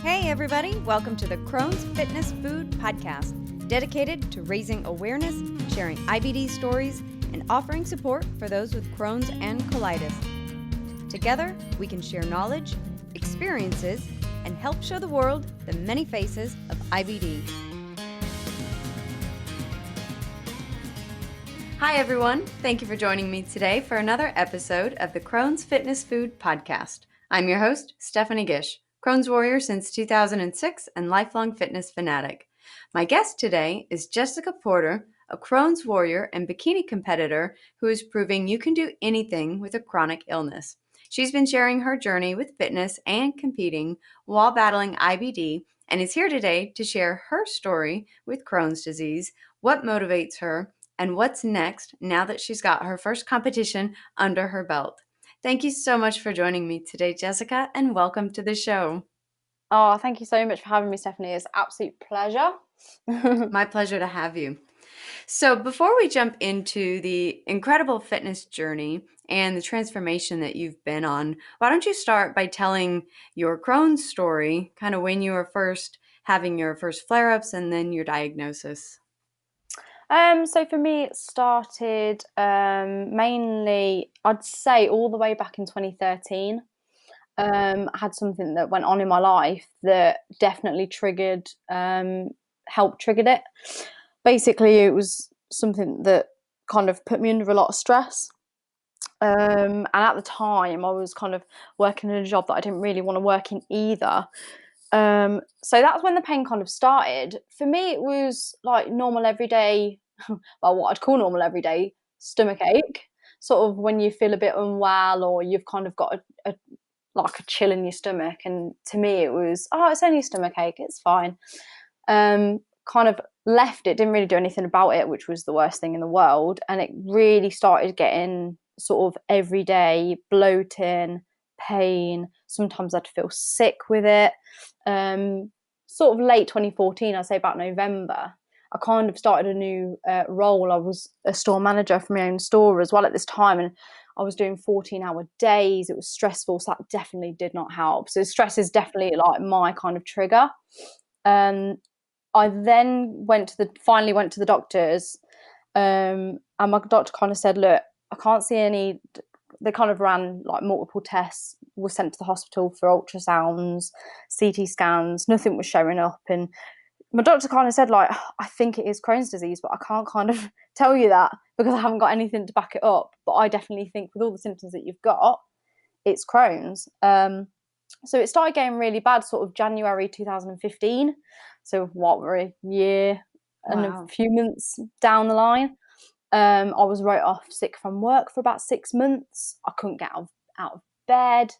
Hey everybody, welcome to the Crohn's Fitness Food Podcast, dedicated to raising awareness, sharing IBD stories, and offering support for those with Crohn's and colitis. Together, we can share knowledge, experiences, and help show the world the many faces of IBD. Hi everyone, thank you for joining me today for another episode of the Crohn's Fitness Food Podcast. I'm your host, Stephanie Gish, Crohn's warrior since 2006 and lifelong fitness fanatic. My guest today is Jessica Porter, a Crohn's warrior and bikini competitor who is proving you can do anything with a chronic illness. She's been sharing her journey with fitness and competing while battling IBD and is here today to share her story with Crohn's disease, what motivates her, and what's next now that she's got her first competition under her belt. Thank you so much for joining me today, Jessica, and welcome to the show. Oh, thank you so much for having me, Stephanie. It's an absolute pleasure. My pleasure to have you. So before we jump into the incredible fitness journey and the transformation that you've been on, why don't you start by telling your Crohn's story, kind of when you were first having your first flare-ups and then your diagnosis? So for me, it started mainly, I'd say, all the way back in 2013. I had something that went on in my life that definitely helped trigger it. Basically, it was something that kind of put me under a lot of stress. And at the time, I was kind of working in a job that I didn't really want to work in either. So that's when the pain kind of started. For me, it was like normal everyday, well, what I'd call normal everyday stomach ache. Sort of when you feel a bit unwell or you've kind of got a chill in your stomach. And to me, it was, oh, it's only a stomach ache, it's fine. Kind of left it, didn't really do anything about it, which was the worst thing in the world. And it really started getting sort of everyday bloating, pain. Sometimes I'd feel sick with it. Sort of late 2014, I'd say about November, I kind of started a new role. I was a store manager for my own store as well at this time, and I was doing 14-hour days. It was stressful, so that definitely did not help. So stress is definitely like my kind of trigger. I then finally went to the doctors, and my doctor kind of said, look, I can't see any. They kind of ran like multiple tests, was sent to the hospital for ultrasounds, CT scans, nothing was showing up. And my doctor kind of said, like, I think it is Crohn's disease, but I can't kind of tell you that because I haven't got anything to back it up. But I definitely think with all the symptoms that you've got, it's Crohn's. So it started getting really bad sort of January 2015. So what, we're a year and a few months down the line. I was wrote off sick from work for about 6 months. I couldn't get out of bed.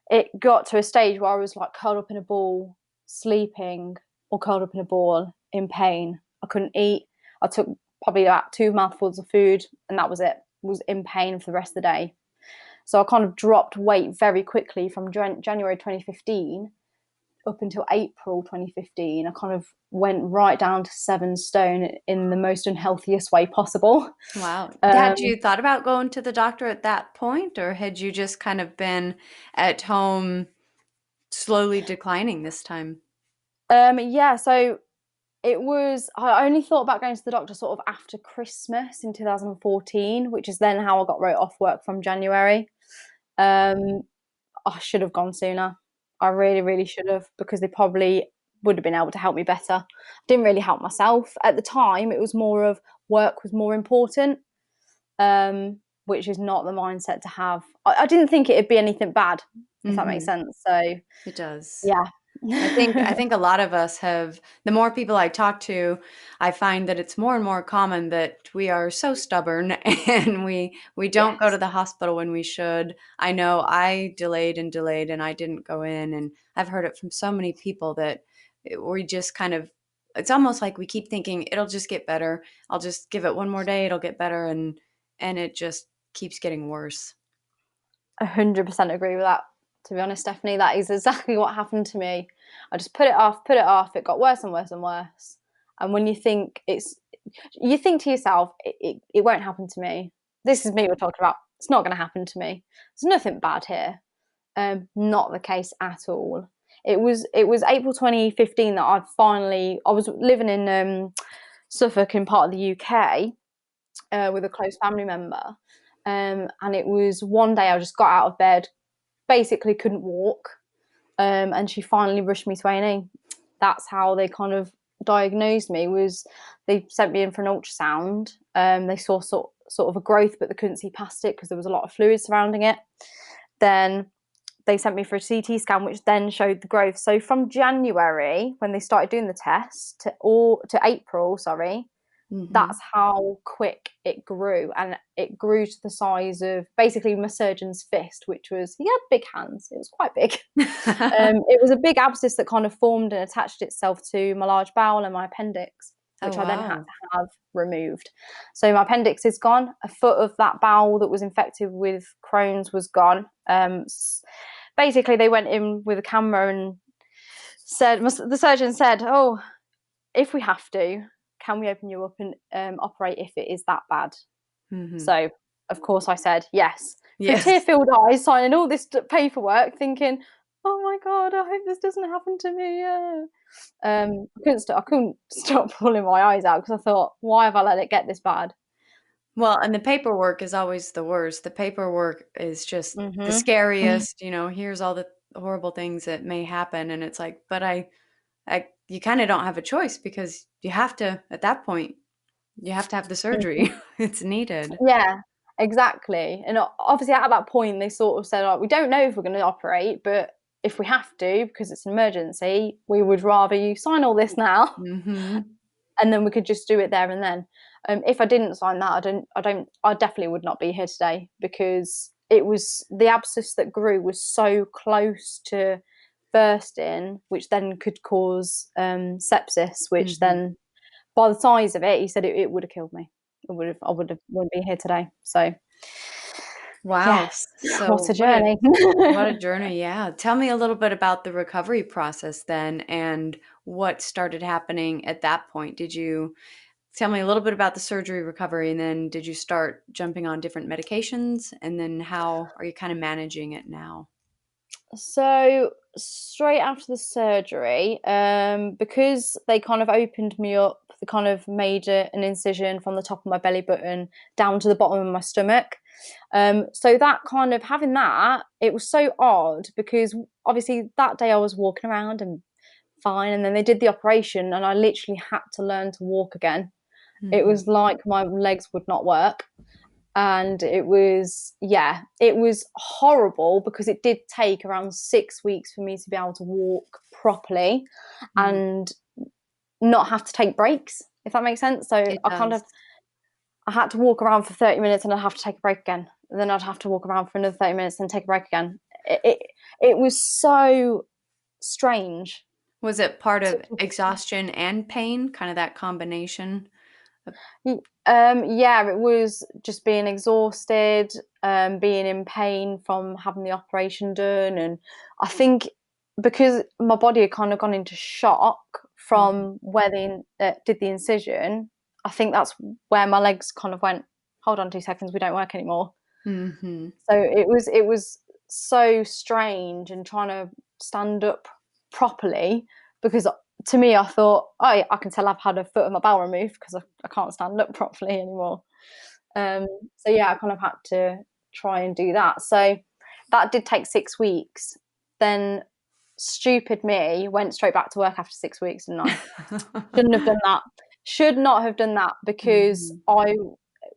It got to a stage where I was like curled up in a ball, sleeping, or curled up in a ball in pain. I couldn't eat. I took probably about 2 mouthfuls of food, and that was it. I was in pain for the rest of the day. So I kind of dropped weight very quickly from January 2015 up until April 2015. I kind of went right down to 7 stone in the most unhealthiest way possible. Wow. Had you thought about going to the doctor at that point, or had you just kind of been at home slowly declining this time? Yeah, so I only thought about going to the doctor sort of after Christmas in 2014, which is then how I got wrote off work from January. I should have gone sooner. I really, really should have, because they probably would have been able to help me better. I didn't really help myself. At the time, it was more of work was more important, which is not the mindset to have. I didn't think it'd be anything bad, if that makes sense. So it does. Yeah. I think a lot of us have, the more people I talk to, I find that it's more and more common that we are so stubborn and we don't go to the hospital when we should. I know I delayed and I didn't go in, and I've heard it from so many people that we just kind of, it's almost like we keep thinking it'll just get better. I'll just give it one more day, it'll get better, and it just keeps getting worse. 100% agree with that. To be honest, Stephanie, that is exactly what happened to me. I just put it off. It got worse and worse and worse. And when you think to yourself, it won't happen to me. This is me we're talking about. It's not going to happen to me. There's nothing bad here. Not the case at all. It was April 2015 that I was living in Suffolk, in part of the UK, with a close family member. And it was one day I just got out of bed, basically couldn't walk, and she finally rushed me to A&E. That's how they kind of diagnosed me. Was they sent me in for an ultrasound. They saw sort of a growth, but they couldn't see past it because there was a lot of fluid surrounding it. Then they sent me for a CT scan, which then showed the growth. So from January, when they started doing the test, to April, that's how quick it grew. And it grew to the size of basically my surgeon's fist, which was, he had big hands. It was quite big. It was a big abscess that kind of formed and attached itself to my large bowel and my appendix, which I then had to have removed. So my appendix is gone. A foot of that bowel that was infected with Crohn's was gone. Basically, they went in with a camera and the surgeon said, "Oh, if we have to, can we open you up and operate if it is that bad?" So, of course, I said yes. With tear-filled eyes, signing all this paperwork, thinking, "Oh my God, I hope this doesn't happen to me." I couldn't stop pulling my eyes out because I thought, why have I let it get this bad? Well, and the paperwork is always the worst. The paperwork is just the scariest. Here's all the horrible things that may happen, and it's like, but you kind of don't have a choice because you have to. At that point, you have to have the surgery. It's needed. Yeah, exactly. And obviously, at that point, they sort of said, "We don't know if we're going to operate, but if we have to, because it's an emergency, we would rather you sign all this now, and then we could just do it there and then." If I didn't sign that, I definitely would not be here today, because it was the abscess that grew was so close to bursting, which then could cause sepsis, which then, by the size of it, he said it would have killed me. Wouldn't be here today. So, wow. Yes, So what a journey. What a journey. Yeah. Tell me a little bit about the recovery process then, and what started happening at that point. Did you tell me a little bit about the surgery recovery, and then did you start jumping on different medications, and then how are you kind of managing it now? So straight after the surgery, because they kind of opened me up, they kind of made an incision from the top of my belly button down to the bottom of my stomach. So that kind of having that, it was so odd because obviously that day I was walking around and fine, and then they did the operation and I literally had to learn to walk again. It was like my legs would not work. And it was horrible because it did take around 6 weeks for me to be able to walk properly and not have to take breaks, if that makes sense. So I had to walk around for 30 minutes and I'd have to take a break again. And then I'd have to walk around for another 30 minutes and take a break again. It was so strange. Was it part of exhaustion and pain, kind of that combination? Yeah, it was just being exhausted, being in pain from having the operation done. And I think because my body had kind of gone into shock from where they did the incision, I think that's where my legs kind of went, "Hold on 2 seconds, we don't work anymore." So it was so strange, and trying to stand up properly, because to me I thought, "Oh, I can tell I've had a foot of my bowel removed because I can't stand up properly anymore." So yeah, I kind of had to try and do that. So that did take 6 weeks. Then stupid me went straight back to work after 6 weeks, didn't I? Shouldn't have done that. Should not have done that, because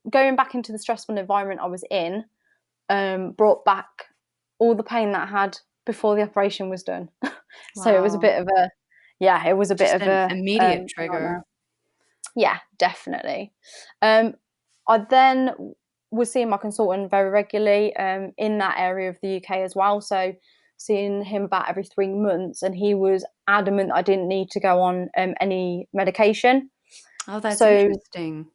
going back into the stressful environment I was in brought back all the pain that I had before the operation was done. So it was a bit of a an immediate trigger. Yeah, definitely. I then was seeing my consultant very regularly in that area of the UK as well. So seeing him about every 3 months, and he was adamant that I didn't need to go on any medication. Oh, that's interesting.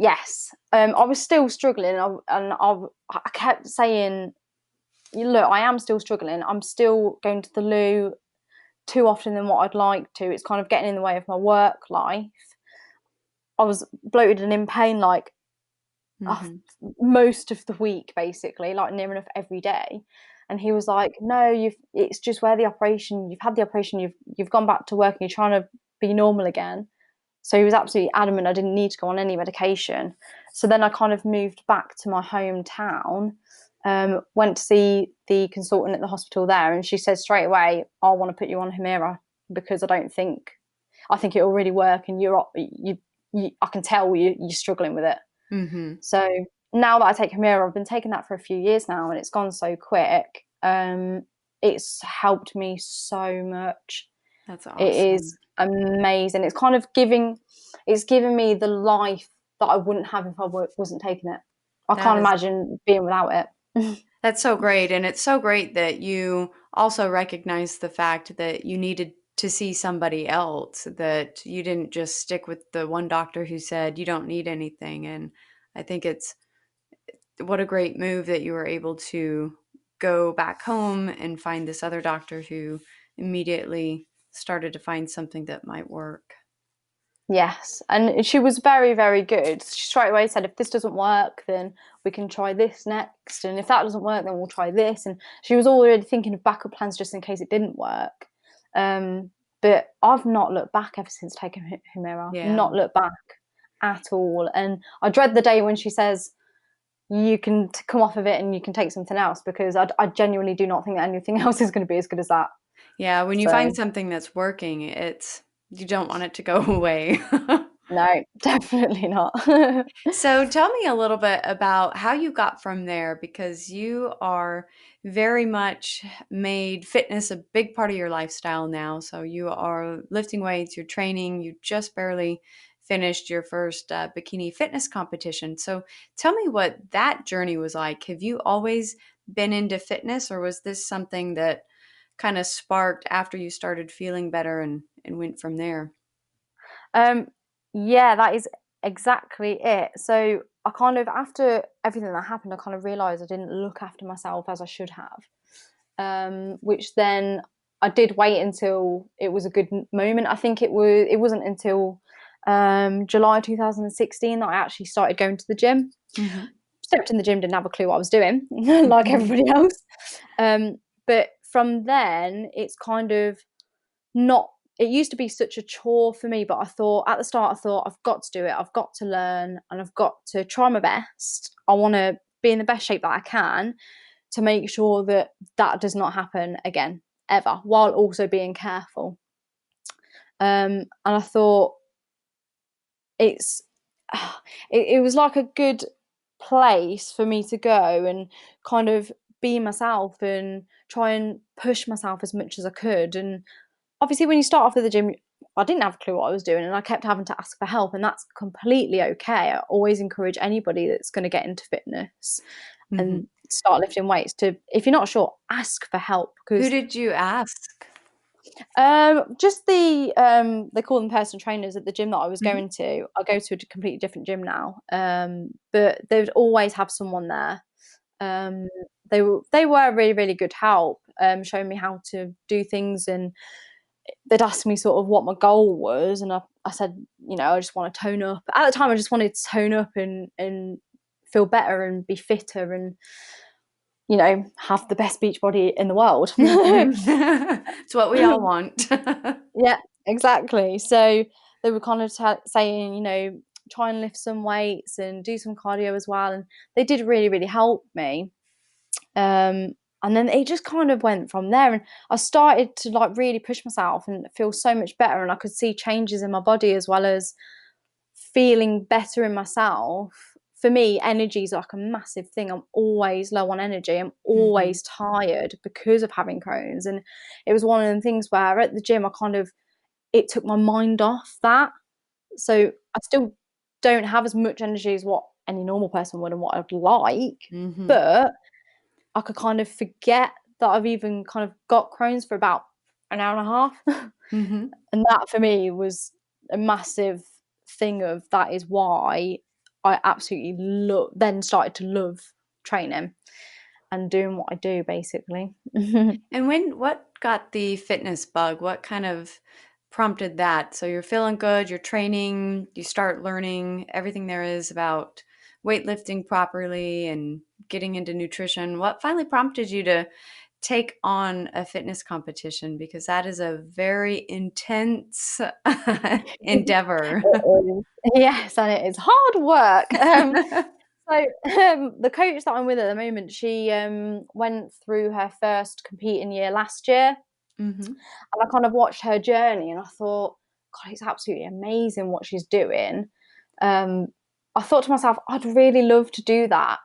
Yes, I was still struggling, and I kept saying, "Look, I am still struggling. I'm still going to the loo too often than what I'd like to. It's kind of getting in the way of my work life." I was bloated and in pain most of the week, basically, like near enough every day. And he was like, no, it's just where you've had the operation, you've gone back to work and you're trying to be normal again. So he was absolutely adamant I didn't need to go on any medication. So then I kind of moved back to my hometown, went to see the consultant at the hospital there, and she said straight away, I want to put you on Humira because I think it will really work, and I can tell you're struggling with it. Mm-hmm. So now that I take Humira, I've been taking that for a few years now, and it's gone so quick. It's helped me so much. That's It is awesome. amazing. It's given me the life that I wouldn't have if I wasn't taking it. I That can't is imagine being without it. That's so great. And it's so great that you also recognize the fact that you needed to see somebody else, that you didn't just stick with the one doctor who said you don't need anything. And I think it's what a great move that you were able to go back home and find this other doctor who immediately started to find something that might work. Yes, and she was very, very good. She straight away said, if this doesn't work, then we can try this next, and if that doesn't work, then we'll try this. And she was already thinking of backup plans just in case it didn't work. But I've not looked back ever since taking Humira. Yeah. Not looked back at all. And I dread the day when she says you can come off of it and you can take something else, because I genuinely do not think that anything else is going to be as good as that. Yeah. When you find So something that's working, you don't want it to go away. no, definitely not. So tell me a little bit about how you got from there, because you are very much made fitness a big part of your lifestyle now. So you are lifting weights, you're training, you just barely finished your first bikini fitness competition. So tell me what that journey was like. Have you always been into fitness, or was this something that kind of sparked after you started feeling better and went from there? Um, yeah, that is exactly it. So I kind of, after everything that happened, I kind of realised I didn't look after myself as I should have. Which then I did wait until it was a good moment. I think it wasn't until July 2016 that I actually started going to the gym. Hmm. Stepped in the gym, didn't have a clue what I was doing, like everybody else. Um, but from then, it's kind of not it used to be such a chore for me, but I thought at the start, I thought I've got to do it, I've got to learn, and I've got to try my best. I want to be in the best shape that I can to make sure that that does not happen again ever, while also being careful. And I thought it's it was like a good place for me to go and kind of be myself and try and push myself as much as I could. And obviously when you start off at the gym, I didn't have a clue what I was doing, and I kept having to ask for help, and that's completely okay. I always encourage anybody that's going to get into fitness Hmm. and start lifting weights to, if you're not sure, ask for help. Who Because did you ask? just they call them personal trainers at the gym that I was going to. I go to a completely different gym now, but they would always have someone there. um, they were really, really good help, showing me how to do things, and they'd ask me sort of what my goal was, and I said, I just want to tone up. At the time, I just wanted to tone up and feel better and be fitter and have the best beach body in the world. Mhm. It's what we all want. Yeah, exactly. So they were kind of saying, try and lift some weights and do some cardio as well, and they did really, really help me. Um, and then it just kind of went from there, and I started to like really push myself and feel so much better, and I could see changes in my body as well as feeling better in myself. For me, energy is like a massive thing. I'm always low on energy. I'm Mhm. always tired because of having Crohn's, and it was one of the things where at the gym I kind of it took my mind off that. So I still don't have as much energy as what any normal person would and what I'd like, Mhm. but I could kind of forget that I've even kind of got Crohn's for about an hour and a half. Mhm. And that for me was a massive thing of that is why I absolutely then started to love training and doing what I do basically. And what got the fitness bug? What kind of prompted that? So you're feeling good, you're training, you start learning everything there is about weightlifting properly and getting into nutrition. What finally prompted you to take on a fitness competition? Because that is a very intense endeavor. It is. Yes, and it is hard work. So the coach that I'm with at the moment, she went through her first competing year last year, Hmm. and I kind of watched her journey, and I thought, God, it's absolutely amazing what she's doing. Um, I thought to myself, I'd really love to do that,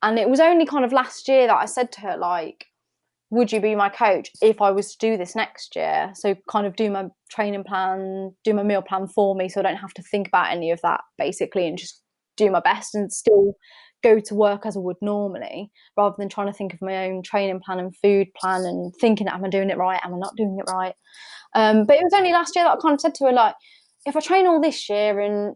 and it was only kind of last year that I said to her, like, would you be my coach if I was to do this next year? So kind of do my training plan, do my meal plan for me, so I don't have to think about any of that basically, and just do my best and still go to work as I would normally, rather than trying to think of my own training plan and food plan and thinking, am I doing it right? Am I not doing it right? But it was only last year that I kind of said to her, like, if I train all this year and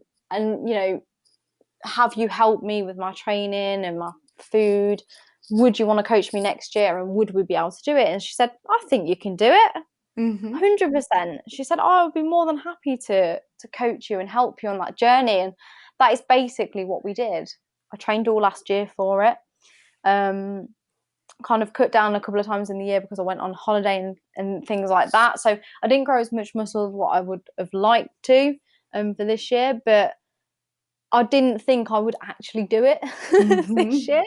have you help me with my training and my food, would you want to coach me next year, and would we be able to do it? And she said, I think you can do it. Hmm. 100%. She said, I would be more than happy to coach you and help you on that journey. And that is basically what we did. I trained all last year for it. Kind of cut down a couple of times in the year because I went on holiday and things like that. So I didn't grow as much muscle as what I would have liked to for this year, but I didn't think I would actually do it this Hmm. year,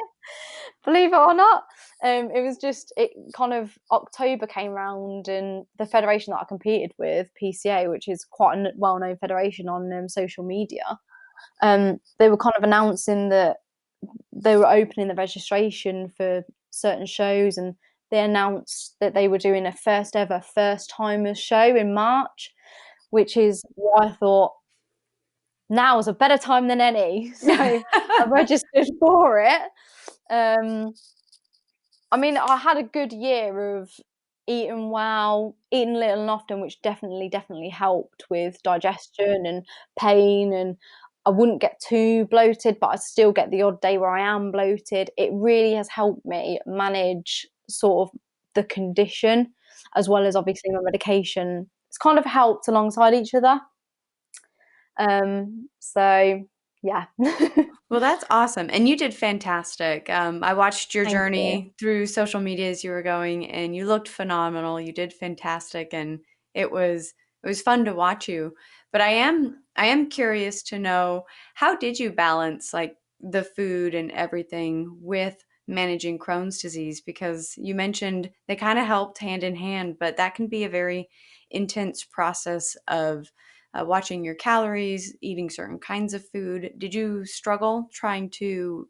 believe it or not. It was just, it kind of, October came round, and the federation that I competed with, PCA, which is quite a well-known federation on social media, they were kind of announcing that they were opening the registration for certain shows, and they announced that they were doing a first ever first timers show in March, which is why I thought, now is a better time than any. So I registered for it. Um, I mean, I had a good year of eating well, eating little and often, which definitely helped with digestion and pain. And I wouldn't get too bloated, but I still get the odd day where I am bloated. It really has helped me manage sort of the condition, as well as obviously my medication. It's kind of helped alongside each other. So yeah. Well, that's awesome. And you did fantastic. I watched your Thank you. journey through social media as you were going, and you looked phenomenal. You did fantastic, and it was fun to watch you. But I am curious to know, how did you balance like the food and everything with managing Crohn's disease? Because you mentioned they kind of helped hand in hand, but that can be a very intense process of watching your calories, eating certain kinds of food. Did you struggle trying to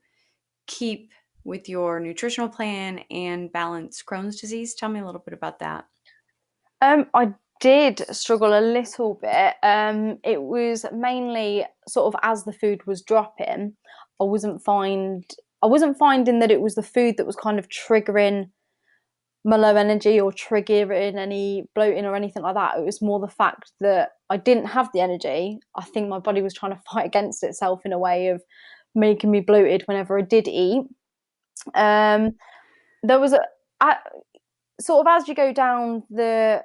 keep with your nutritional plan and balance Crohn's disease? Tell me a little bit about that. I did struggle a little bit. It was mainly sort of as the food was dropping, I wasn't find I wasn't finding that it was the food that was kind of triggering my low energy or triggering any bloating or anything like that. It was more the fact that I didn't have the energy. I think my body was trying to fight against itself in a way of making me bloated whenever I did eat. Um, there was a sort of, as you go down the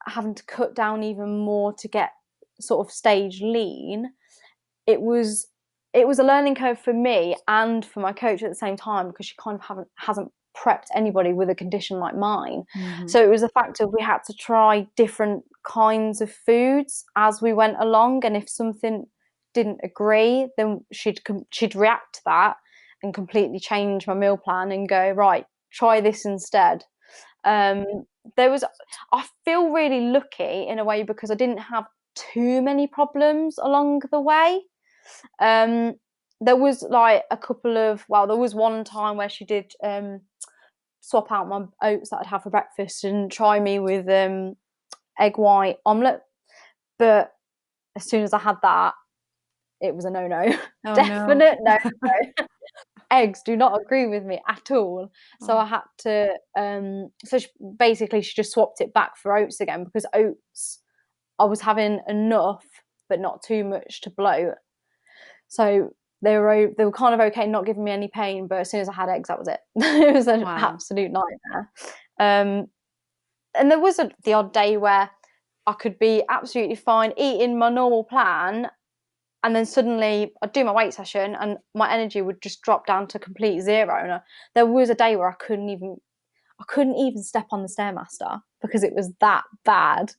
having to cut down even more to get sort of stage lean, it was it was a learning curve for me and for my coach at the same time, because she kind of haven't hasn't prepped anybody with a condition like mine. Hmm. So it was a fact of, we had to try different kinds of foods as we went along, and if something didn't agree, then she'd react to that and completely change my meal plan and go, right, try this instead. um, there was I feel really lucky in a way, because I didn't have too many problems along the way. Um, there was like a couple of, well, there was one time where she did swap out my oats that I'd have for breakfast and try me with egg white omelette. But as soon as I had that, it was a no. Oh no. Definite no. Eggs do not agree with me at all. So Oh, I had to basically she just swapped it back for oats again, because oats, I was having enough but not too much to bloat. So they were kind of okay not giving me any pain, but as soon as I had eggs, that was it. It was an wow. absolute nightmare. Um, and there was the odd day where I could be absolutely fine eating my normal plan, and then suddenly I'd do my weight session and my energy would just drop down to complete zero. And there was a day where I couldn't even step on the Stairmaster because it was that bad.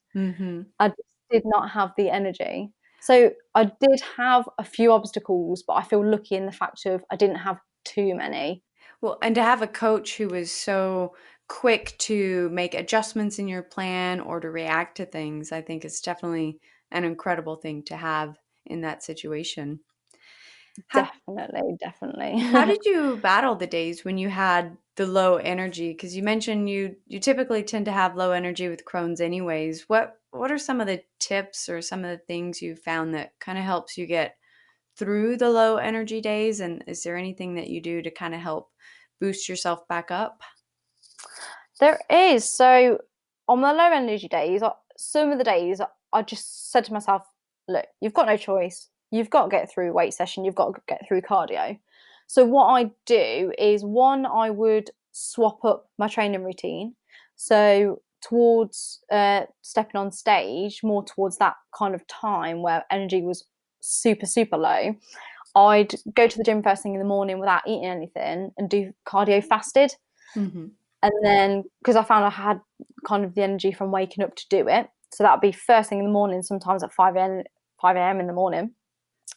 I just did not have the energy. So I did have a few obstacles, but I feel lucky in the fact of I didn't have too many. Well, and to have a coach who was so quick to make adjustments in your plan or to react to things, I think is definitely an incredible thing to have in that situation. How Definitely, how definitely. did you battle the days when you had the low energy? Because you mentioned you typically tend to have low energy with Crohn's anyways. What are some of the tips or some of the things you found that kind of helps you get through the low energy days? And is there anything that you do to kind of help boost yourself back up? There is. So on the low energy days, some of the days I just said to myself, look, you've got no choice. You've got to get through weight session. You've got to get through cardio. So what I do is one, I would swap up my training routine. So towards stepping on stage, more towards that kind of time where energy was super, super low, I'd go to the gym first thing in the morning without eating anything and do cardio fasted. Hmm. And then, because I found I had kind of the energy from waking up to do it, so that'd be first thing in the morning, sometimes at 5 a.m. in the morning.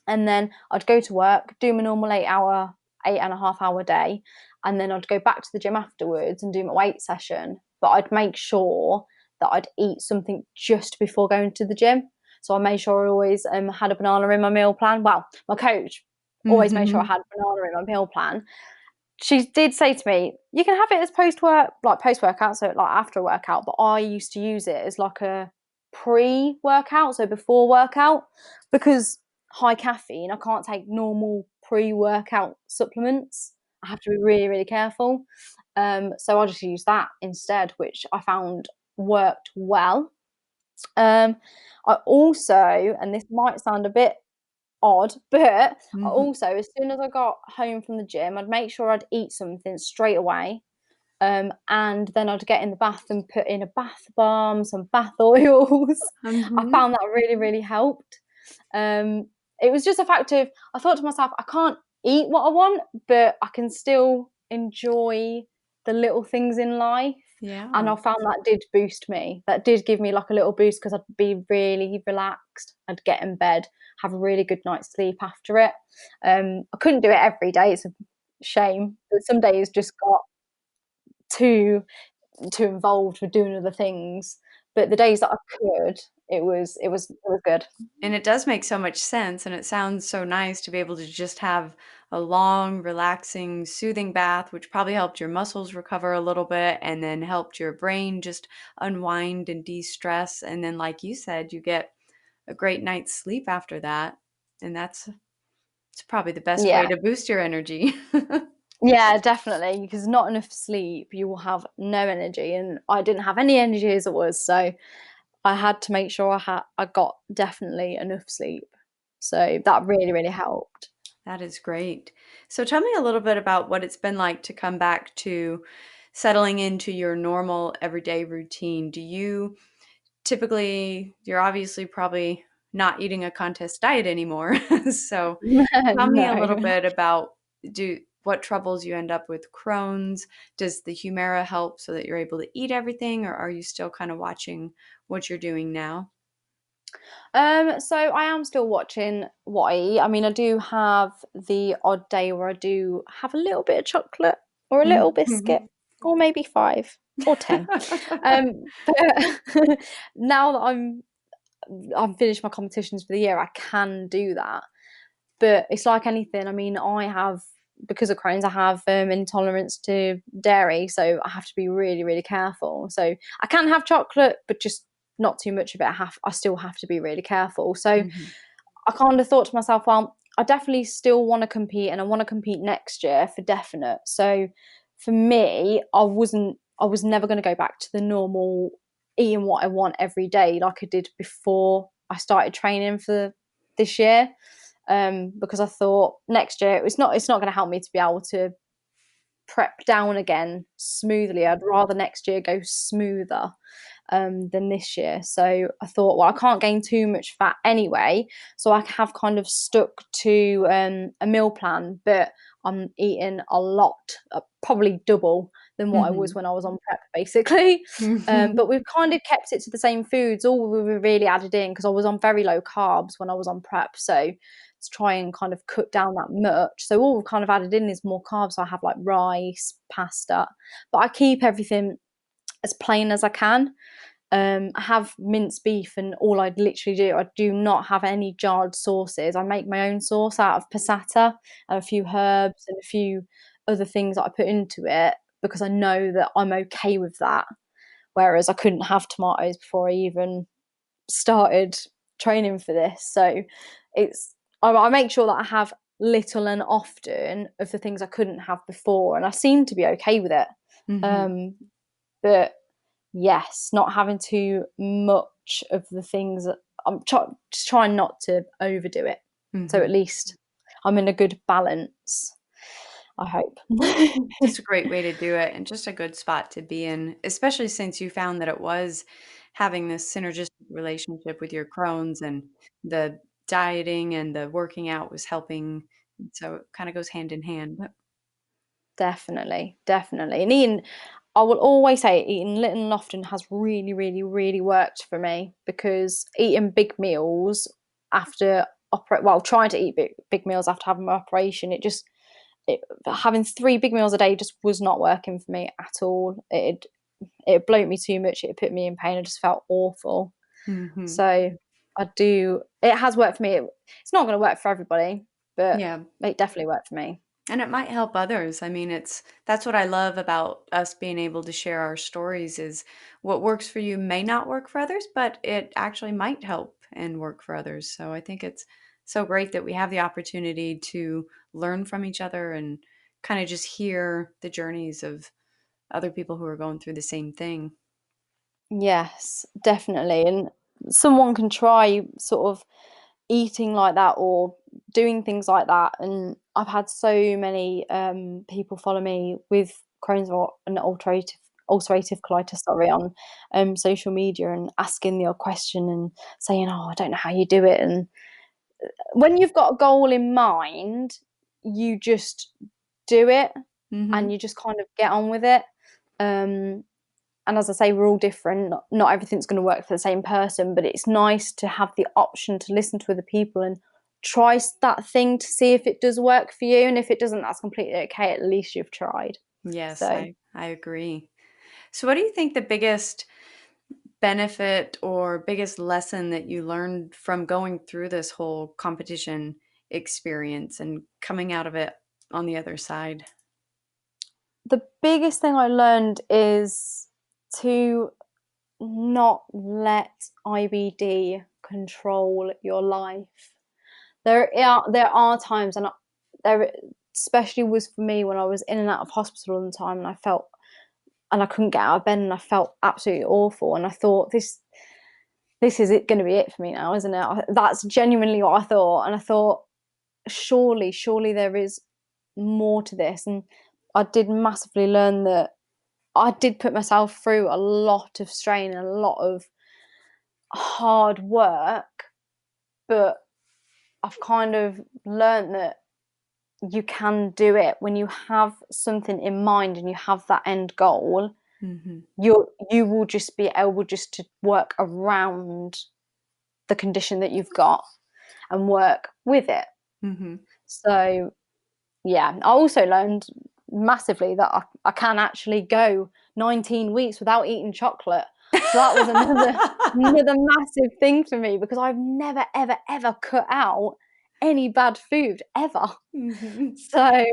And then I'd go to work, do my normal 8 hour, 8.5 hour day, and then I'd go back to the gym afterwards and do my weight session. But I'd make sure that I'd eat something just before going to the gym. So I made sure I always had a banana in my meal plan. Well, my coach always made sure I Hmm. had a banana in my meal plan. She did say to me, you can have it as post workout, so like after a workout, but I used to use it as like a pre workout, so before workout, because high caffeine, I can't take normal pre workout supplements. I have to be really, really careful. So I just use that instead, which I found worked well. Um, I also, and this might sound a bit odd, but I Hmm. also, as soon as I got home from the gym, I'd make sure I'd eat something straight away. And then I'd get in the bath and put in a bath bomb, some bath oils. I Hmm. found that really, really helped. Um, it was just a fact of, I thought to myself, I can't eat what I want, but I can still enjoy the little things in life. And Yeah. I found that did boost me. That did give me like a little boost because I'd be really relaxed. I'd get in bed, have a really good night's sleep after it. I couldn't do it every day. It's a shame, but some days just got too involved with doing other things. But the days that I could, it was good. And it does make so much sense, and it sounds so nice to be able to just have a long, relaxing, soothing bath, which probably helped your muscles recover a little bit and then helped your brain just unwind and de-stress. And then, like you said, you get a great night's sleep after that. And that's it's probably the best way Yeah. to boost your energy. Yeah, definitely. Because not enough sleep, you will have no energy, and I didn't have any energy as it was, so I had to make sure I got definitely enough sleep. So that really, really helped. That is great. So tell me a little bit about what it's been like to come back to settling into your normal everyday routine. Do you typically, you're obviously probably not eating a contest diet anymore. So tell me a little No. bit about do what troubles you end up with Crohn's. Does the Humira help so that you're able to eat everything, or are you still kind of watching what you're doing now? So I am still watching what I eat. I mean, I do have the odd day where I do have a little bit of chocolate or a little biscuit, Mhm. or maybe 5 or 10. But now that I've finished my competitions for the year, I can do that. But it's like anything. I mean, because of Crohn's, I have intolerance to dairy, so I have to be really, really careful. So I can have chocolate, but just not too much of it. I still have to be really careful. So Mhm. I kind of thought to myself, well, I definitely still want to compete, and I want to compete next year for definite. So for me, I was never going to go back to the normal eating what I want every day like I did before I started training for this year. Because I thought next year it's not going to help me to be able to prep down again smoothly. I'd rather next year go smoother than this year. So I thought, well, I can't gain too much fat anyway, so I have kind of stuck to a meal plan, but I'm eating a lot, probably double than what I was when I was on prep, basically. But we've kind of kept it to the same foods. All we really added in, because I was on very low carbs when I was on prep, so to try and kind of cut down that much. So all we've kind of added in is more carbs. So I have like rice, pasta, but I keep everything as plain as I can. I have minced beef, and all I literally do, I do not have any jarred sauces. I make my own sauce out of passata and a few herbs and a few other things that I put into it, because I know that I'm okay with that. Whereas I couldn't have tomatoes before I even started training for this. So I make sure that I have little and often of the things I couldn't have before, and I seem to be okay with it. But yes, not having too much of the things that I'm just trying not to overdo it. So at least I'm in a good balance, I hope. It's a great way to do it, and just a good spot to be in, especially since you found that it was having this synergistic relationship with your Crohn's, and the dieting and the working out was helping. So it kind of goes hand in hand. But Definitely, definitely. And eating, I will always say, eating little and often has really, really, really worked for me, because eating big meals after trying to eat big meals after having my operation, having 3 big meals a day just was not working for me at all. It bloated me too much. It put me in pain. I just felt awful. So it has worked for me. It's not going to work for everybody, but yeah, it definitely worked for me. and it might help others. I mean, that's what I love about us being able to share our stories, is what works for you may not work for others, but it actually might help and work for others. So I think it's so great that we have the opportunity to learn from each other and kind of just hear the journeys of other people who are going through the same thing. Yes, definitely. And someone can try sort of eating like that or doing things like that. And I've had so many people follow me with Crohn's or an ulcerative colitis, sorry, on social media, and asking the odd question and saying, "Oh, I don't know how you do it." And when you've got a goal in mind, you just do it, and you just kind of get on with it. And as I say, we're all different. Not everything's going to work for the same person, but it's nice to have the option to listen to other people and try that thing to see if it does work for you. And if it doesn't, that's completely okay. At least you've tried. Yes, So I agree. So, what do you think the biggest benefit or biggest lesson that you learned from going through this whole competition experience and coming out of it on the other side? the biggest thing I learned is to not let IBD control your life. There are times, and there especially was for me when I was in and out of hospital all the time, and I couldn't get out of bed, and I felt absolutely awful, and I thought this is it going to be it for me now, isn't it? That's genuinely what I thought, and I thought surely there is more to this. And I did massively learn that I did put myself through a lot of strain and a lot of hard work, but I've kind of learned that you can do it when you have something in mind and you have that end goal. You will just be able just to work around the condition that you've got and work with it. So yeah, I also learned massively that I can actually go 19 weeks without eating chocolate. So that was another massive thing for me, because I've never ever ever cut out any bad food ever. So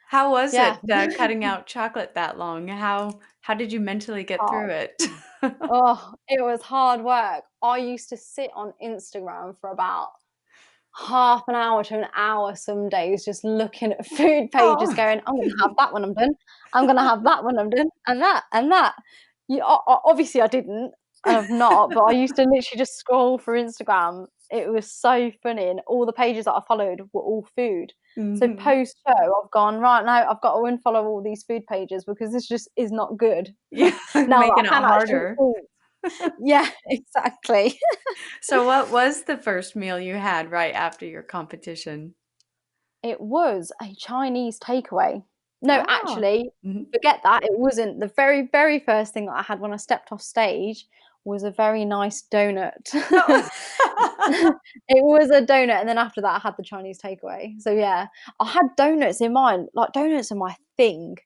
How was yeah. it cutting out chocolate that long? How did you mentally get through Hard. it? Oh, it was hard work. I used to sit on Instagram for about half an hour to an hour some days, just looking at food pages, Oh. going, "I'm gonna have that when I'm done. I'm gonna have that when I'm done, and that and that." Obviously, I didn't, and I've not, but I used to literally just scroll through Instagram. It was so funny, and all the pages that I followed were all food. So post show, I've gone, right now, I've got to unfollow all these food pages, because this just is not good. Yeah, Now that making it I can actually harder. eat. Yeah, exactly. So what was the first meal you had right after your competition? It was a Chinese takeaway. No, Oh. actually, Mhm. forget that. It wasn't. The very, very first thing that I had when I stepped off stage was a very nice donut. Oh. It was a donut, and then after that, I had the Chinese takeaway. So yeah, I had donuts in mind. Like donuts are my thing,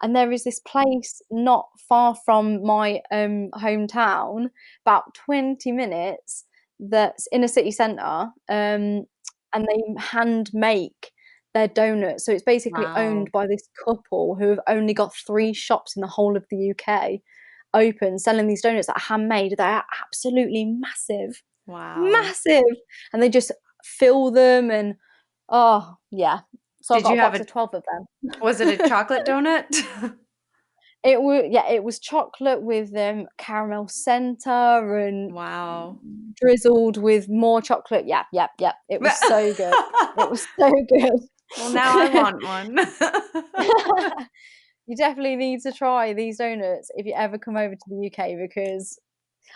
and there is this place not far from my hometown, about 20 minutes, that's in a city centre, and they hand make their donuts. So it's basically owned Wow. by this couple who have only got 3 shops in the whole of the UK open selling these donuts that are handmade. They're absolutely massive, Wow. massive, and they just fill them and oh yeah. So I Did got a you have box a of 12 of them. Was it a chocolate donut? It was chocolate with caramel centre and Wow. drizzled with more chocolate. Yeah, yep, yep. It was so good. It was so Well, now I good. want one. You definitely need to try these donuts if you ever come over to the UK because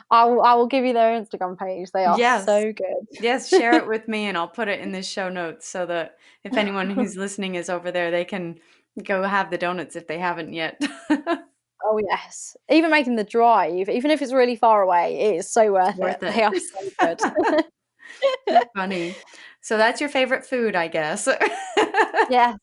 I will give you their Instagram page. They are Yes. so Yes, share good. it with me and I'll put it in the show notes so that if anyone who's listening is over there, they can go have the donuts if they haven't yet. Oh yes. Even making the drive, even if it's really far away, it is so worth it. Worth They it. are so good. Too funny. So that's your favorite food, I guess. Yes.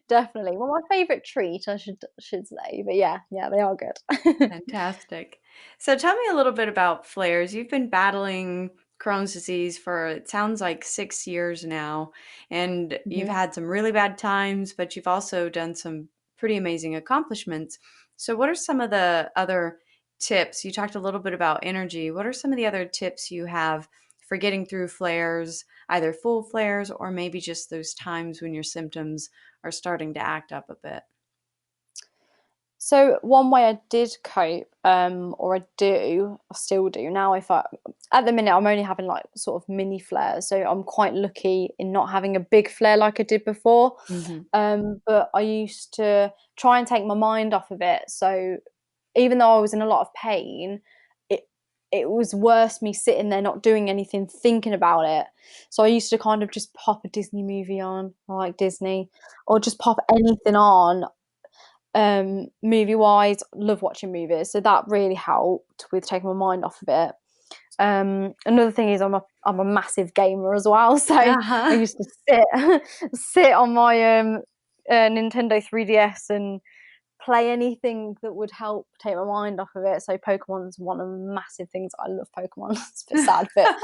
Definitely. Well, my favourite treat, I should say. But yeah, yeah, they are good. Fantastic. So tell me a little bit about flares. You've been battling Crohn's disease for it sounds like 6 years now, and you've Mhm. had some really bad times, but you've also done some pretty amazing accomplishments. So, what are some of the other tips? You talked a little bit about energy. What are some of the other tips you have for getting through flares, either full flares or maybe just those times when your symptoms are starting to act up a bit? So one way I did cope, or I still do now. If I At the minute I'm only having like sort of mini flares, so I'm quite lucky in not having a big flare like I did before. Hmm. But I used to try and take my mind off of it. So even though I was in a lot of pain, it it was worse me sitting there not doing anything, thinking about it. So I used to kind of just pop a Disney movie on, I like Disney, or just pop anything on movie wise. Love watching movies, so that really helped with taking my mind off of it. Another thing is I'm a massive gamer as well, so I Uh-huh. used to sit on my Nintendo 3DS and play anything that would help take my mind off of it. So Pokemon's one of the massive things. I love Pokemon. It's a bit sad, but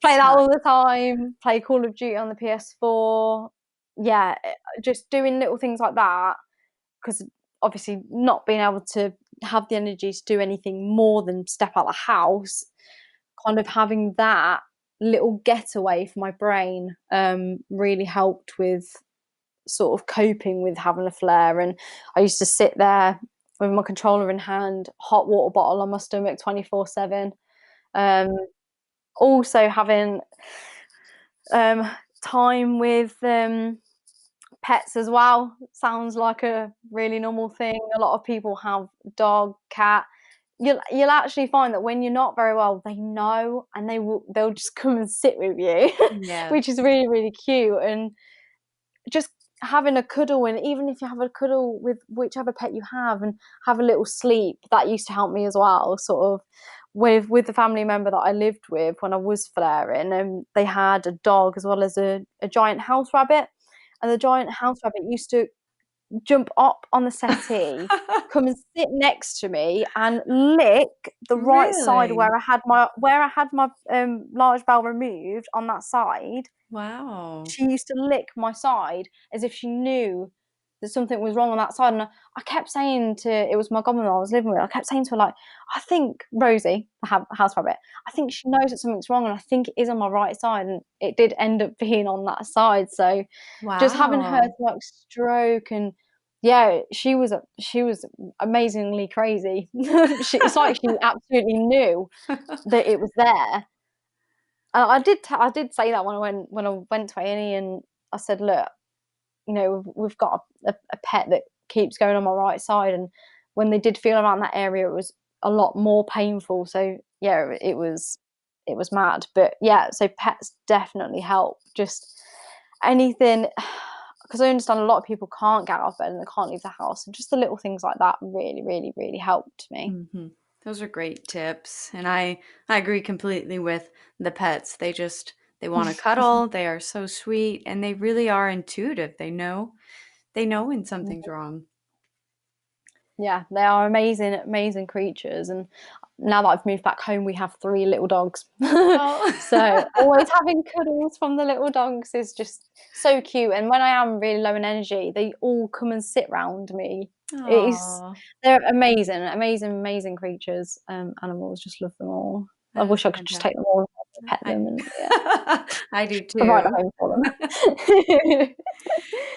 play that Smart. all the time. Play Call of Duty on the PS4. Yeah, just doing little things like that, because obviously not being able to have the energy to do anything more than step out the house, kind of having that little getaway for my brain really helped with sort of coping with having a flare. And I used to sit there with my controller in hand, hot water bottle on my stomach 24/7. Um, Also having um, time with pets as well. Sounds like a really normal thing. A lot of people have dog, cat. You'll actually find that when you're not very well, they know and they'll just come and sit with you, Yes. which is really, really cute. And just having a cuddle, and even if you have a cuddle with whichever pet you have and have a little sleep, that used to help me as well, sort of with the family member that I lived with when I was flaring. And they had a dog as well as a giant house rabbit, and the giant house rabbit used to jump up on the settee, come and sit next to me and lick the right side Really? where I had my large bowel removed on that side. Wow. She used to lick my side as if she knew that something was wrong on that side. And I kept saying to, it was my godmother I was living with, I kept saying to her, like, I think Rosie, the house rabbit, I think she knows that something's wrong and I think it is on my right side. And it did end up being on that side. So just having her to Wow. like stroke, and yeah, she was amazingly crazy. It's like she absolutely knew that it was there. I did say that when I went to A&E, and I said, look, we've got a pet that keeps going on my right side, and when they did feel around that area, it was a lot more painful. So yeah, it was mad, but yeah, so pets definitely help. Just anything. because I understand a lot of people can't get out of bed and they can't leave the house, and just the little things like that really, really, really helped me. Mm-hmm. Those are great tips. And I agree completely with the pets. They want to cuddle. They are so sweet and they really are intuitive. They know when something's wrong. Yeah, they are amazing, amazing creatures. And now that I've moved back home, we have 3 little dogs. So Oh. always having cuddles from the little dogs is just so cute. And when I am really low in energy, they all come and sit round me. It is, Oh, they're amazing, amazing, amazing creatures. Animals, just love them all. I that is wish I could just take fantastic. them all, pet I them, and yeah, I do provide a too. home for them.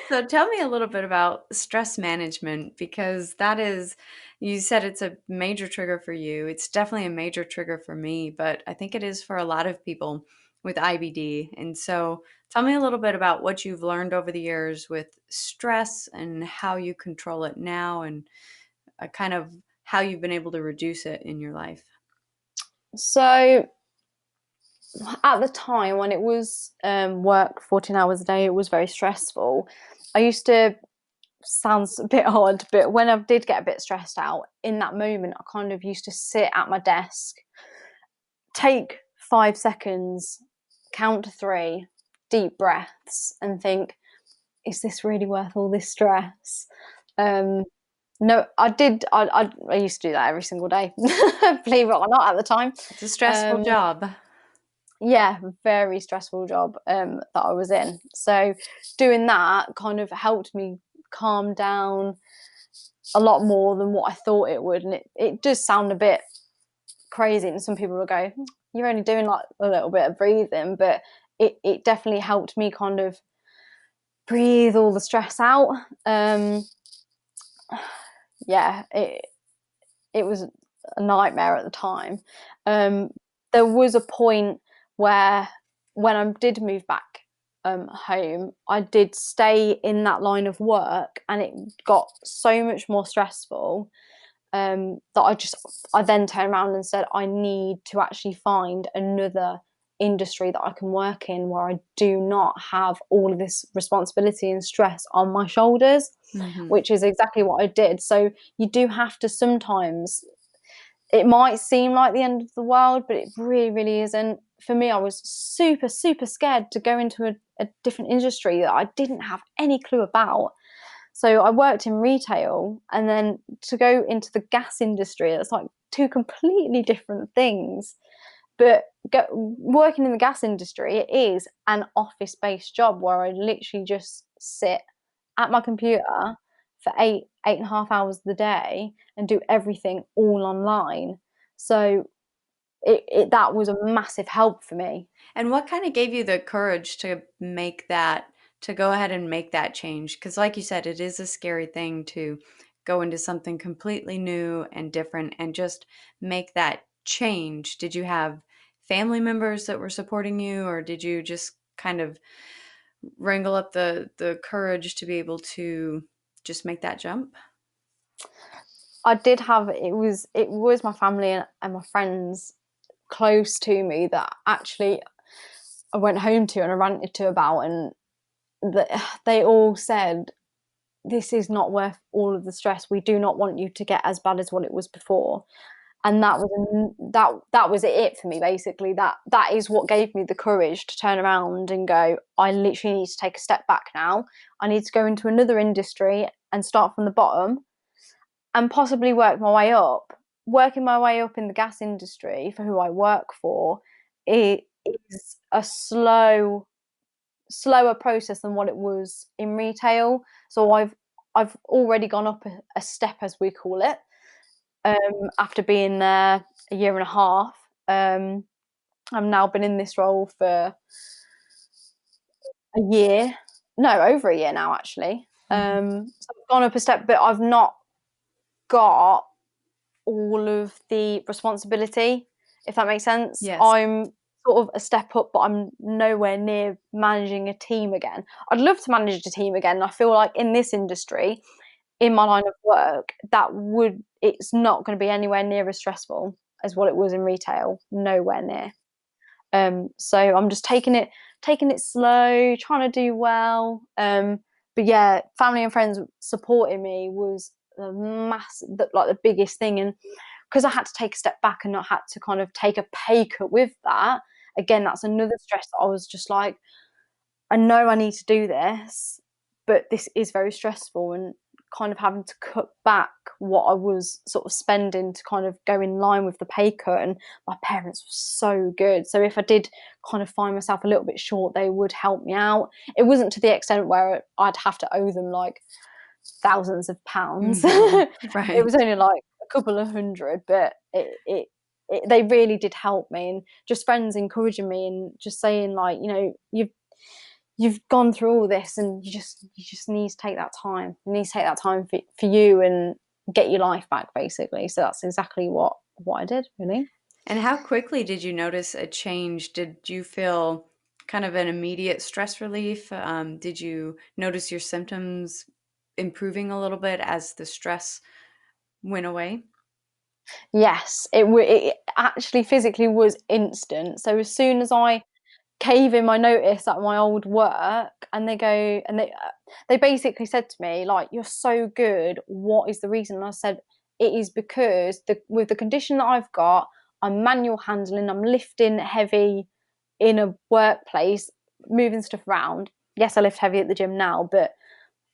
So tell me a little bit about stress management because that is, you said it's a major trigger for you. It's definitely a major trigger for me, but I think it is for a lot of people with IBD. And so tell me a little bit about what you've learned over the years with stress and how you control it now and kind of how you've been able to reduce it in your life. So at the time when it was work 14 hours a day, it was very stressful. I used to, sounds a bit odd, but when I did get a bit stressed out in that moment, I kind of used to sit at my desk, take 5 seconds, count to 3, deep breaths, and think, is this really worth all this stress? No, I did. I used to do that every single day, believe it or not, at the time. It's a stressful Um, job. yeah, very stressful job that I was in. So doing that kind of helped me calm down a lot more than what I thought it would. And it does sound a bit crazy, and some people will go, you're only doing like a little bit of breathing, but it definitely helped me kind of breathe all the stress out. Yeah, it was a nightmare at the time. There was a point where when I did move back home, I did stay in that line of work, and it got so much more stressful that I then turned around and said, I need to actually find another industry that I can work in where I do not have all of this responsibility and stress on my shoulders, Hmm. which is exactly what I did. So you do have to sometimes, it might seem like the end of the world, but it really, really isn't. For me, I was super, super scared to go into a different industry that I didn't have any clue about. So I worked in retail, and then to go into the gas industry, that's like 2 completely different things. But working in the gas industry, it is an office-based job where I literally just sit at my computer for 8.5 hours of the day and do everything all online. So that was a massive help for me. And what kind of gave you the courage to to go ahead and make that change? Because, like you said, it is a scary thing to go into something completely new and different and just make that change. Did you have family members that were supporting you, or did you just kind of wrangle up the courage to be able to just make that jump? I did have, it was my family and my friends close to me that actually I went home to and I ranted to about, and they all said, this is not worth all of the stress. We do not want you to get as bad as what it was before. And that was it for me, basically. That is what gave me the courage to turn around and go, I literally need to take a step back now. I need to go into another industry and start from the bottom and possibly work my way up. Working my way up in the gas industry for who I work for, it is a slower process than what it was in retail. So I've already gone up a step, as we call it, after being there a year and a half. I've now been in this role for a year, no, over a year now, actually. Mhm. So I've gone up a step, but I've not got all of the responsibility, if that makes sense. Yes. I'm sort of a step up, but I'm nowhere near managing a team again. I'd love to manage a team again. I feel like in this industry, in my line of work, it's not going to be anywhere near as stressful as what it was in retail. Nowhere near. So I'm just taking it slow, trying to do well. but yeah, family and friends supporting me was the biggest thing. And because I had to take a step back and not had to kind of take a pay cut with that, again, that's another stress that I was just like, I know I need to do this, but this is very stressful, and kind of having to cut back what I was sort of spending to kind of go in line with the pay cut. And my parents were so good. So if I did kind of find myself a little bit short, they would help me out. It wasn't to the extent where I'd have to owe them like thousands of pounds. It Right. was only like a couple of hundred, but they really did help me, and just friends encouraging me and just saying like, you know, you've gone through all this, and you just need to take that time. You need to take that time for you and get your life back, basically. So that's exactly what I did, really. And how quickly did you notice a change? Did you feel kind of an immediate stress relief? Did you notice your symptoms improving a little bit as the stress went away? Yes, it actually physically was instant. So as soon as I gave in my notice at my old work, and they basically said to me like, you're so good, what is the reason? And I said, it is because with the condition that I've got, I'm manual handling, I'm lifting heavy in a workplace, moving stuff around. Yes, I lift heavy at the gym now, but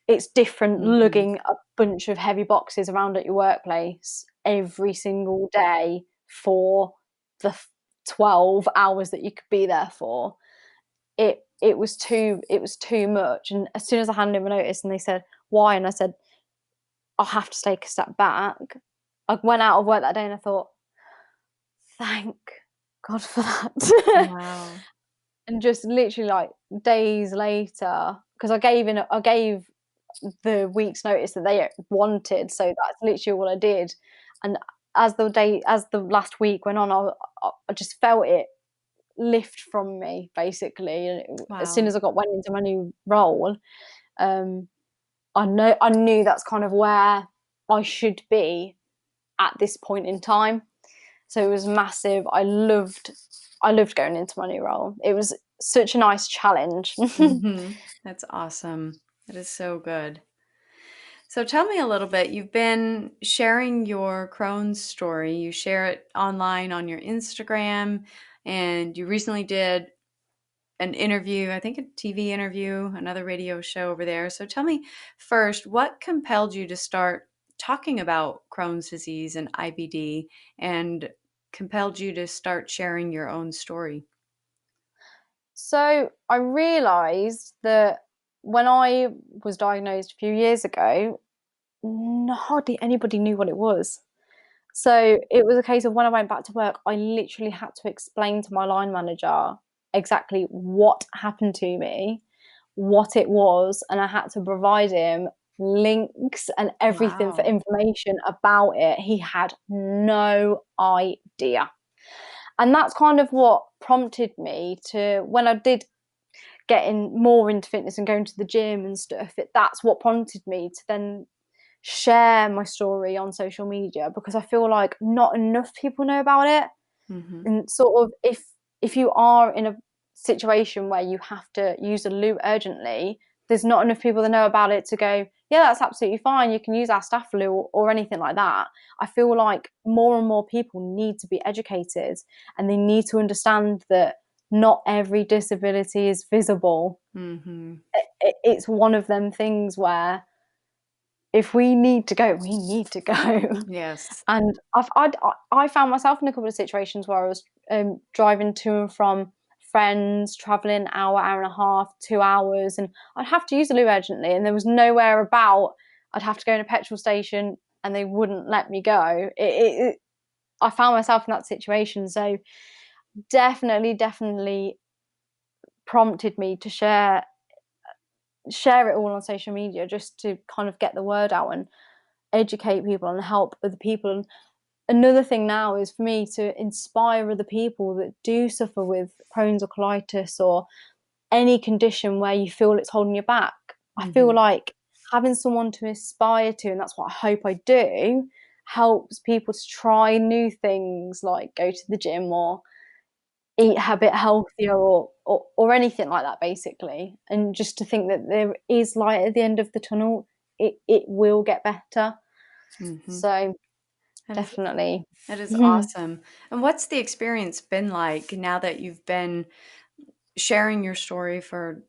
it's different Hmm. lugging a bunch of heavy boxes around at your workplace every single day for the 12 hours that you could be there for. It was too much. And as soon as I handed in my notice and they said why, and I said I'll have to take a step back, I went out of work that day and I thought, thank God for that. Wow. And just literally like days later, because I gave the week's notice that they wanted, so that's literally all I did. And as the last week went on, I just felt it lift from me, basically. And as soon Wow. as went into my new role, um, I knew that's kind of where I should be at this point in time. So it was massive. I loved going into my new role. It was such a nice challenge. Hmm. That's awesome. That is so good. So tell me a little bit. You've been sharing your Crohn's story. You share it online on your Instagram, and you recently did an interview, I think a TV interview, another radio show over there. So tell me first, what compelled you to start talking about Crohn's disease and IBD and compelled you to start sharing your own story? So I realised that when I was diagnosed a few years ago, hardly anybody knew what it was. So it was a case of when I went back to work, I literally had to explain to my line manager exactly what happened to me, what it was, and I had to provide him links and everything for Wow. information about it. He had no idea. And that's kind of what prompted me to, when I did getting more into fitness and going to the gym and stuff, that's what prompted me to then share my story on social media, because I feel like not enough people know about it. Hmm. And sort of, if you are in a situation where you have to use a loo urgently, there's not enough people that know about it to go, yeah, that's absolutely fine, you can use our staff loo, or anything like that. I feel like more and more people need to be educated, and they need to understand that not every disability is visible. Hmm. It's one of them things where if we need to go, we need to go. Yes. And I found myself in a couple of situations where I was driving to and from friends, traveling an hour, hour and a half, 2 hours, and I'd have to use the loo urgently, and there was nowhere about. I'd have to go in a petrol station, and they wouldn't let me go. I found myself in that situation, so definitely prompted me to share it all on social media, just to kind of get the word out and educate people and help other people. And another thing now is for me to inspire other people that do suffer with Crohn's or colitis or any condition where you feel it's holding you back. I feel Hmm. like having someone to aspire to, and that's what I hope I do, helps people to try new things like go to the gym or eat a bit healthier or anything like that, basically. And just to think that there is light at the end of the tunnel, it will get better. Mm-hmm. So That is, definitely. that is awesome. And what's the experience been like now that you've been sharing your story for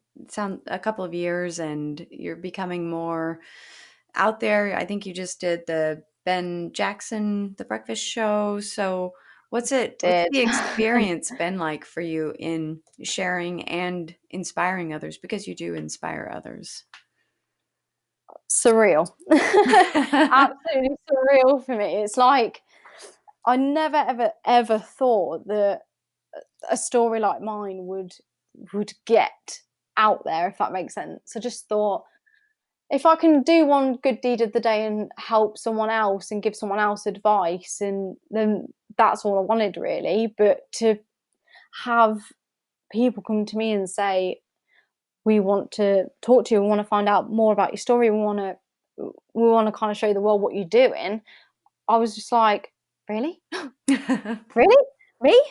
a couple of years and you're becoming more out there? I think you just did the Ben Jackson, the breakfast show. So what's Did. the experience been like for you in sharing and inspiring others, because you do inspire others? Surreal. Absolutely surreal for me. It's like I never ever thought that a story like mine would get out there, if that makes sense. I just thought, if I can do one good deed of the day and help someone else and give someone else advice, and then that's all I wanted, really. But to have people come to me and say, we want to talk to you, we want to find out more about your story, we want to kind of show the world what you're doing, I was just like, really? Really? Me?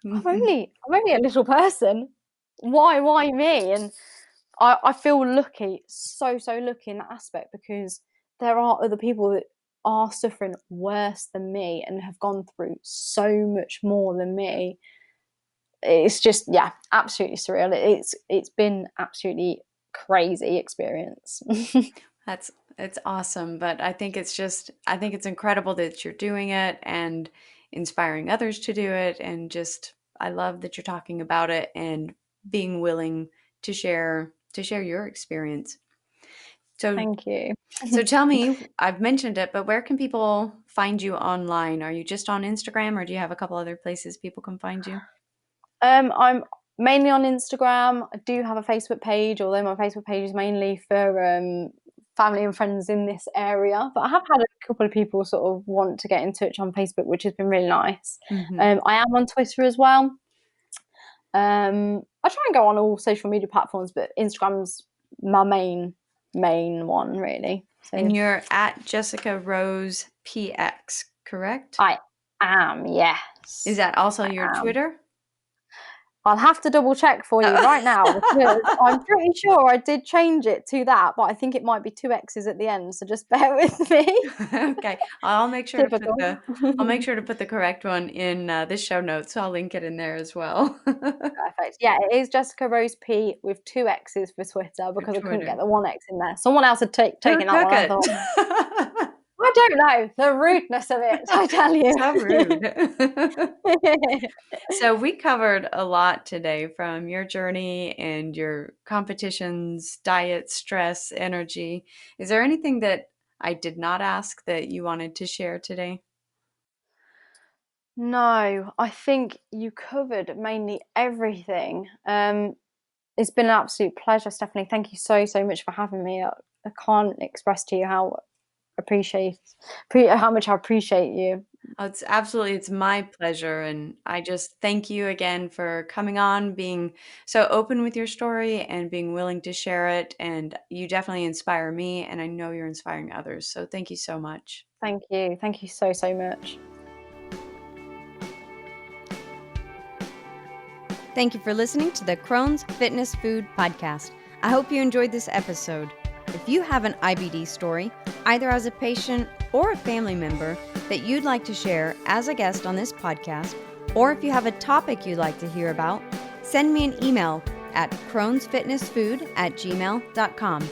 I'm only a little person. Why me? And I feel lucky, so lucky in that aspect, because there are other people that are suffering worse than me and have gone through so much more than me. It's just, yeah, absolutely surreal. It's been absolutely crazy experience. It's awesome, but I think it's incredible that you're doing it and inspiring others to do it, and just I love that you're talking about it and being willing to share your experience. So Thank you. so tell me, I've mentioned it, but where can people find you online? Are you just on Instagram, or do you have a couple other places people can find you? I'm mainly on Instagram. I do have a Facebook page, although my Facebook page is mainly for family and friends in this area. But I have had a couple of people sort of want to get in touch on Facebook, which has been really nice. Mm-hmm. I am on Twitter as well. I try and go on all social media platforms, but Instagram's my main one, really. So And you're at Jessica Rose PX, correct? I am, yes. Is that also your Twitter? I'll have to double check for you right now, because I'm pretty sure I did change it to that, but I think it might be 2 X's at the end, so just bear with me. Okay, I'll make sure Typical. to put the correct one in the show notes. So I'll link it in there as well. Perfect. Yeah, it is Jessica Rose P with 2 X's for Twitter, because I couldn't get the 1 X in there. Someone else had taken that one. I thought, I don't know, the rudeness of it, I tell you. So rude. So we covered a lot today, from your journey and your competitions, diet, stress, energy. Is there anything that I did not ask that you wanted to share today? No, I think you covered mainly everything. It's been an absolute pleasure, Stephanie. Thank you so much for having me. I can't express to you how much I appreciate you. Oh, it's my pleasure, and I just thank you again for coming on, being so open with your story and being willing to share it. And you definitely inspire me, and I know you're inspiring others. So thank you so much. Thank you. Thank you so much. Thank you for listening to the Crohn's Fitness Food Podcast. I hope you enjoyed this episode. If you have an IBD story, either as a patient or a family member, that you'd like to share as a guest on this podcast, or if you have a topic you'd like to hear about, send me an email at crohnsfitnessfood@gmail.com.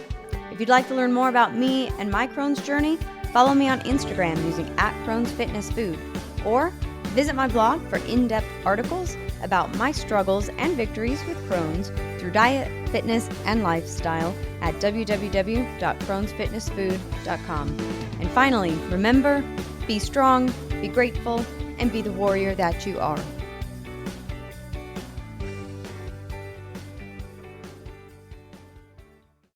If you'd like to learn more about me and my Crohn's journey, follow me on Instagram using @crohnsfitnessfood, or visit my blog for in-depth articles about my struggles and victories with Crohn's through diet, fitness, and lifestyle at www.crohnsfitnessfood.com. And finally, remember, be strong, be grateful, and be the warrior that you are.